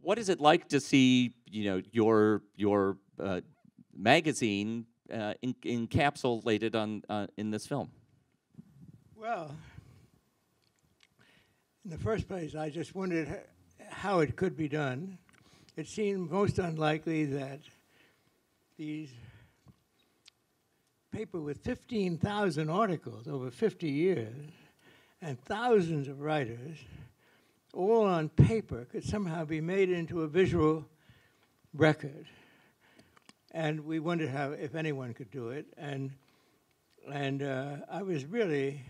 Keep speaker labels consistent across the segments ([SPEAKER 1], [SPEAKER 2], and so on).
[SPEAKER 1] what is it like to see, your magazine encapsulated in this film?
[SPEAKER 2] Well, in the first place, I just wondered how it could be done. It seemed most unlikely that these paper with 15,000 articles over 50 years and thousands of writers, all on paper, could somehow be made into a visual record. And we wondered how, if anyone could do it. And I was really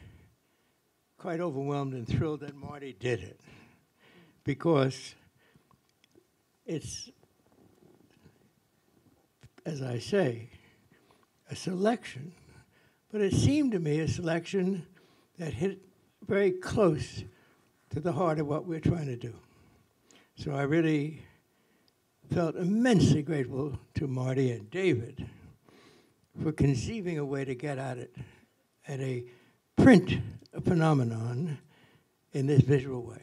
[SPEAKER 2] quite overwhelmed and thrilled that Marty did it, because it's, as I say, a selection, but it seemed to me a selection that hit very close to the heart of what we're trying to do. So I really felt immensely grateful to Marty and David for conceiving a way to get at it, at a print phenomenon in this visual way.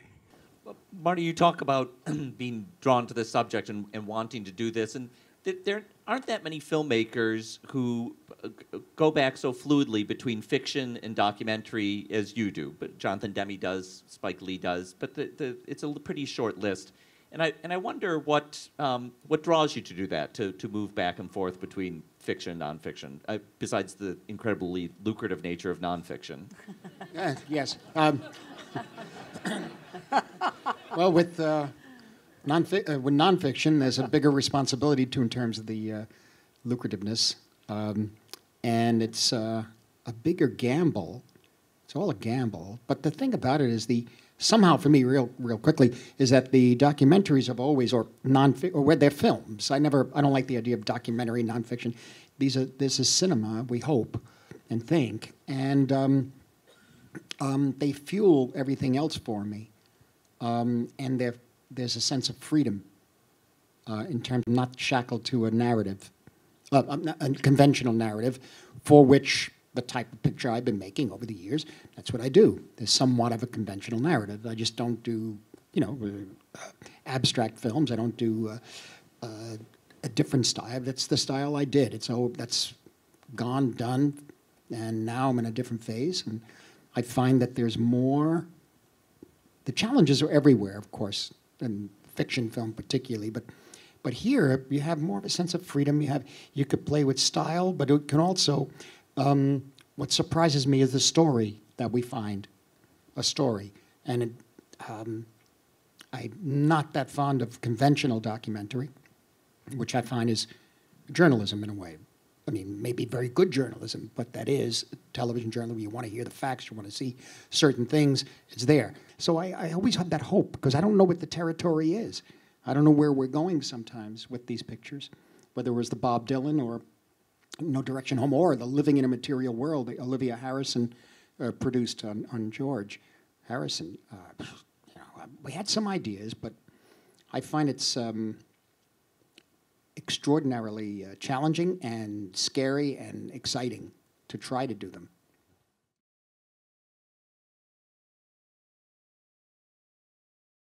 [SPEAKER 1] Well, Marty, you talk about being drawn to the subject and wanting to do this, and there aren't that many filmmakers who go back so fluidly between fiction and documentary as you do. But Jonathan Demme does, Spike Lee does, but it's a pretty short list. And I wonder what draws you to do that, to move back and forth between fiction and nonfiction, besides the incredibly lucrative nature of nonfiction.
[SPEAKER 3] Yes. Well, with nonfiction, there's a bigger responsibility too in terms of the lucrativeness, and it's a bigger gamble. It's all a gamble. But the thing about it is somehow for me, real quickly, is that the documentaries have always, or they're films. I don't like the idea of documentary nonfiction. This is cinema, we hope and think, and they fuel everything else for me, and there's a sense of freedom in terms of not shackled to a narrative, a conventional narrative, for which the type of picture I've been making over the years, that's what I do. There's somewhat of a conventional narrative. I just don't do, abstract films. I don't do a different style. That's the style I did. That's gone, done, and now I'm in a different phase. And I find that there's more. The challenges are everywhere, of course, in fiction film particularly, but here you have more of a sense of freedom. You could play with style, but it can also. What surprises me is the story that we find, a story. And I'm not that fond of conventional documentary, which I find is journalism in a way. I mean, maybe very good journalism, but that is television journalism. You want to hear the facts, you want to see certain things, it's there. So I always had that hope, because I don't know what the territory is. I don't know where we're going sometimes with these pictures, whether it was the Bob Dylan or No Direction Home, or the Living in a Material World that Olivia Harrison produced on George Harrison. We had some ideas, but I find it's extraordinarily challenging and scary and exciting to try to do them.